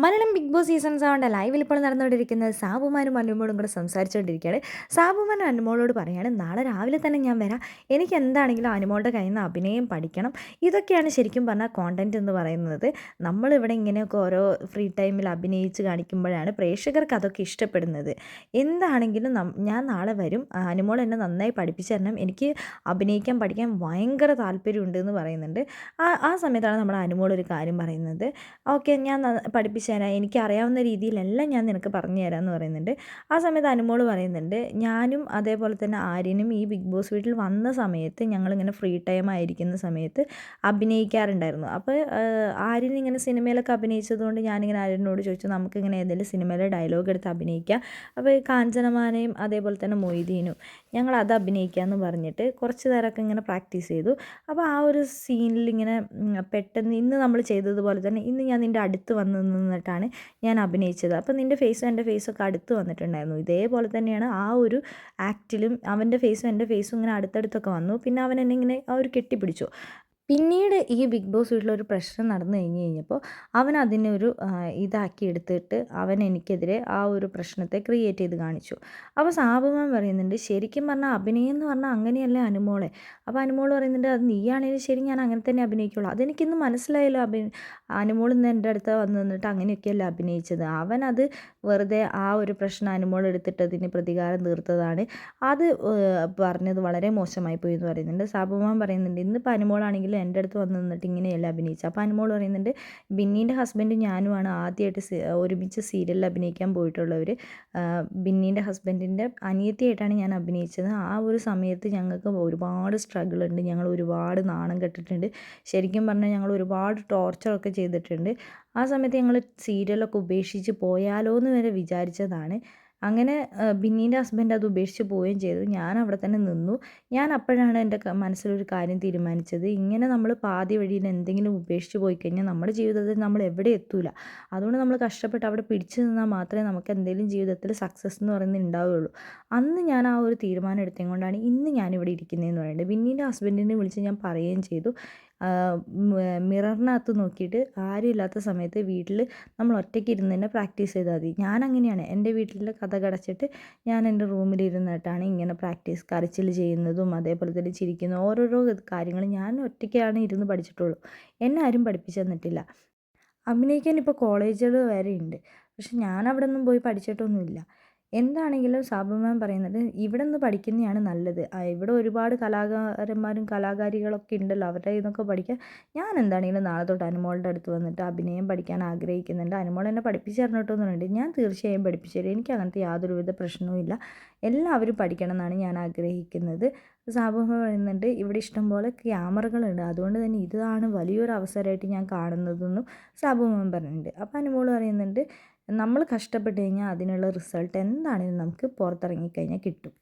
Malayalam big boss season 7 ലൈവിൽ ഇപ്പോൾ നടന്നുകൊണ്ടിരിക്കുന്നത് സാബുമാനും അനുമോളും കൂടെ സംസാരിച്ചുകൊണ്ടിരിക്കുകയാണ്. സാബുമാൻ അനുമോളോട് പറയാണ്, നാളെ രാവിലെ തന്നെ ഞാൻ വരാം. എനിക്ക് എന്താണെങ്കിലും അനുമോളുടെ കയ്യിൽ നിന്ന് അഭിനയം പഠിക്കണം. ഇതൊക്കെയാണ് ശരിക്കും പറഞ്ഞാൽ കോണ്ടന്റ് എന്ന് പറയുന്നത്. നമ്മളിവിടെ ഇങ്ങനെയൊക്കെ ഓരോ ഫ്രീ ടൈമിൽ അഭിനയിച്ച് കാണിക്കുമ്പോഴാണ് പ്രേക്ഷകർക്ക് അതൊക്കെ ഇഷ്ടപ്പെടുന്നത്. എന്താണെങ്കിലും ഞാൻ നാളെ വരും. അനുമോൾ എന്നെ നന്നായി പഠിപ്പിച്ചു തരണം. എനിക്ക് അഭിനയിക്കാൻ പഠിക്കാൻ ഭയങ്കര താല്പര്യമുണ്ട് എന്ന് പറയുന്നുണ്ട്. ആ സമയത്താണ് നമ്മുടെ അനുമോൾ ഒരു കാര്യം പറയുന്നത്. ഓക്കെ, ഞാൻ പഠിപ്പിച്ചു തരാം, എനിക്കറിയാവുന്ന രീതിയിലെല്ലാം ഞാൻ നിനക്ക് പറഞ്ഞു തരാമെന്ന് പറയുന്നുണ്ട്. ആ സമയത്ത് അനുമോള് പറയുന്നുണ്ട്, ഞാനും അതേപോലെ തന്നെ ആര്യനും ഈ ബിഗ് ബോസ് വീട്ടിൽ വന്ന സമയത്ത് ഞങ്ങളിങ്ങനെ ഫ്രീ ടൈം ആയിരിക്കുന്ന സമയത്ത് അഭിനയിക്കാറുണ്ടായിരുന്നു. അപ്പോൾ ആര്യൻ ഇങ്ങനെ സിനിമയിലൊക്കെ അഭിനയിച്ചതുകൊണ്ട് ഞാനിങ്ങനെ ആര്യനോട് ചോദിച്ചു, നമുക്കിങ്ങനെ ഏതെങ്കിലും സിനിമയിലെ ഡയലോഗ് എടുത്ത് അഭിനയിക്കാം. അപ്പോൾ ഈ കാഞ്ചനമാനയും അതേപോലെ തന്നെ മൊയ്തീനും ഞങ്ങളത് അഭിനയിക്കാമെന്ന് പറഞ്ഞിട്ട് കുറച്ച് നേരമൊക്കെ ഇങ്ങനെ പ്രാക്ടീസ് ചെയ്തു. അപ്പോൾ ആ ഒരു സീനിൽ ഇങ്ങനെ പെട്ടെന്ന് ഇന്ന് നമ്മൾ ചെയ്തതുപോലെ തന്നെ ഇന്ന് ഞാൻ നിൻ്റെ അടുത്ത് വന്ന് നിന്നിട്ടാണ് ഞാൻ അഭിനയിച്ചത്. അപ്പോൾ നിൻ്റെ ഫേസും എൻ്റെ ഫേസൊക്കെ അടുത്ത് വന്നിട്ടുണ്ടായിരുന്നു. ഇതേപോലെ തന്നെയാണ് ആ ഒരു ആക്റ്റിലും അവൻ്റെ ഫേസും എൻ്റെ ഫേസും ഇങ്ങനെ അടുത്തടുത്തൊക്കെ വന്നു. പിന്നെ അവൻ എന്നെ ഇങ്ങനെ ആ ഒരു കെട്ടിപ്പിടിച്ചു. പിന്നീട് ഈ ബിഗ് ബോസ് വീട്ടിലൊരു പ്രശ്നം നടന്നു കഴിഞ്ഞപ്പോൾ അവൻ അതിനൊരു ഇതാക്കി എടുത്തിട്ട് അവൻ എനിക്കെതിരെ ആ ഒരു പ്രശ്നത്തെ ക്രിയേറ്റ് ചെയ്ത് കാണിച്ചു. അപ്പോൾ സാബുമാൻ പറയുന്നുണ്ട്, ശരിക്കും പറഞ്ഞാൽ അഭിനയം എന്ന് പറഞ്ഞാൽ അങ്ങനെയല്ലേ അനുമോളെ. അപ്പോൾ അനുമോൾ പറയുന്നുണ്ട്, അത് നീയാണെങ്കിലും ശരി, ഞാൻ അങ്ങനെ തന്നെ അഭിനയിക്കുള്ളൂ. അതെനിക്കിന്ന് മനസ്സിലായല്ലോ. അനുമോൾ ഇന്ന് എൻ്റെ അടുത്ത് വന്ന് നിന്നിട്ട് അങ്ങനെയൊക്കെയല്ലേ അഭിനയിച്ചത്. അവനത് വെറുതെ ആ ഒരു പ്രശ്നം അനുമോൾ എടുത്തിട്ട് അതിന് പ്രതികാരം തീർത്തതാണ്. അത് പറഞ്ഞത് വളരെ മോശമായി പോയി എന്ന് പറയുന്നുണ്ട്. സാബുമാൻ പറയുന്നുണ്ട്, ഇന്നിപ്പോൾ അനുമോളാണെങ്കിൽ എൻ്റെ അടുത്ത് വന്ന് നിന്നിട്ട് ഇങ്ങനെയല്ല അഭിനയിച്ചത്. അപ്പോൾ അനുമോൾ പറയുന്നുണ്ട്, ബിന്നീൻ്റെ ഹസ്ബൻഡും ഞാനുമാണ് ആദ്യമായിട്ട് ഒരുമിച്ച് സീരിയലിൽ അഭിനയിക്കാൻ പോയിട്ടുള്ളവർ. ബിന്നീൻ്റെ ഹസ്ബൻഡിൻ്റെ അനിയത്തിയായിട്ടാണ് ഞാൻ അഭിനയിച്ചത്. ആ ഒരു സമയത്ത് ഞങ്ങൾക്ക് ഒരുപാട് സ്ട്രഗിൾ ഉണ്ട്, ഞങ്ങൾ ഒരുപാട് നാണം കെട്ടിട്ടുണ്ട്. ശരിക്കും പറഞ്ഞാൽ ഞങ്ങൾ ഒരുപാട് ടോർച്ചറൊക്കെ ചെയ്തിട്ടുണ്ട്. ആ സമയത്ത് ഞങ്ങൾ സീരിയലൊക്കെ ഉപേക്ഷിച്ച് പോയാലോ എന്ന് വരെ വിചാരിച്ചതാണ്. അങ്ങനെ ബിന്നീൻ്റെ ഹസ്ബൻഡ് അത് ഉപേക്ഷിച്ച് പോവുകയും ചെയ്തു. ഞാൻ അവിടെ തന്നെ നിന്നു. ഞാൻ അപ്പോഴാണ് എൻ്റെ മനസ്സിലൊരു കാര്യം തീരുമാനിച്ചത്, ഇങ്ങനെ നമ്മൾ പാതി വഴിയിൽ എന്തെങ്കിലും ഉപേക്ഷിച്ച് പോയി കഴിഞ്ഞാൽ നമ്മുടെ ജീവിതത്തിൽ നമ്മൾ എവിടെ എത്തൂല. അതുകൊണ്ട് നമ്മൾ കഷ്ടപ്പെട്ട് അവിടെ പിടിച്ചു നിന്നാൽ മാത്രമേ നമുക്ക് എന്തെങ്കിലും ജീവിതത്തിൽ സക്സസ് എന്ന് പറയുന്നത് ഉണ്ടാവുകയുള്ളൂ. അന്ന് ഞാൻ ആ ഒരു തീരുമാനം എടുത്തത് കൊണ്ടാണ് ഇന്ന് ഞാനിവിടെ ഇരിക്കുന്നതെന്ന് പറയുന്നത്. ബിന്നീൻ്റെ ഹസ്ബൻഡിനെ വിളിച്ച് ഞാൻ പറയുകയും ചെയ്തു, മിററിനകത്ത് നോക്കിയിട്ട് ആരുമില്ലാത്ത സമയത്ത് വീട്ടിൽ നമ്മൾ ഒറ്റയ്ക്ക് ഇരുന്ന് തന്നെ പ്രാക്ടീസ് ചെയ്താൽ മതി. ഞാനങ്ങനെയാണ് എൻ്റെ വീട്ടിൽ കതകടച്ചിട്ട് ഞാൻ എൻ്റെ റൂമിലിരുന്നിട്ടാണ് ഇങ്ങനെ കരച്ചിൽ ചെയ്യുന്നതും അതേപോലെ തന്നെ ചിരിക്കുന്നതും ഓരോരോ കാര്യങ്ങൾ ഞാൻ ഒറ്റയ്ക്കാണ് ഇരുന്ന് പഠിച്ചിട്ടുള്ളൂ. എന്നെ ആരും പഠിപ്പിച്ചു തന്നിട്ടില്ല. അഭിനയിക്കാൻ ഇപ്പോൾ കോളേജുകൾ വരെ ഉണ്ട്. പക്ഷെ ഞാൻ അവിടെ ഒന്നും പോയി പഠിച്ചിട്ടൊന്നുമില്ല. എന്താണെങ്കിലും സാബുമാൻ പറയുന്നത്, ഇവിടെ നിന്ന് പഠിക്കുന്നതാണ് നല്ലത്. ഇവിടെ ഒരുപാട് കലാകാരന്മാരും കലാകാരികളൊക്കെ ഉണ്ടല്ലോ, അവരുടെ കയ്യിൽ നിന്നൊക്കെ പഠിക്കാൻ. ഞാൻ എന്താണെങ്കിലും നാളെ തൊട്ട് അനുമോളുടെ അടുത്ത് വന്നിട്ട് അഭിനയം പഠിക്കാൻ ആഗ്രഹിക്കുന്നുണ്ട്. അനുമോൾ എന്നെ പഠിപ്പിച്ച് തരണം കേട്ടോ എന്ന് പറഞ്ഞിട്ട് ഞാൻ തീർച്ചയായും പഠിപ്പിച്ചു തരും. എനിക്ക് അങ്ങനത്തെ യാതൊരുവിധ പ്രശ്നവുമില്ല. എല്ലാവരും പഠിക്കണം എന്നാണ് ഞാൻ ആഗ്രഹിക്കുന്നത്. സാബുമാൻ പറയുന്നുണ്ട്, ഇവിടെ ഇഷ്ടംപോലെ ക്യാമറകളുണ്ട്, അതുകൊണ്ട് തന്നെ ഇതാണ് വലിയൊരു അവസരമായിട്ട് ഞാൻ കാണുന്നതെന്നും സാബുമാൻ പറയുന്നുണ്ട്. അപ്പോൾ അനുമോൾ പറയുന്നുണ്ട്, നമ്മൾ കഷ്ടപ്പെട്ട് കഴിഞ്ഞാൽ അതിനുള്ള റിസൾട്ട് എന്താണെങ്കിലും നമുക്ക് പുറത്തിറങ്ങിക്കഴിഞ്ഞാൽ കിട്ടും.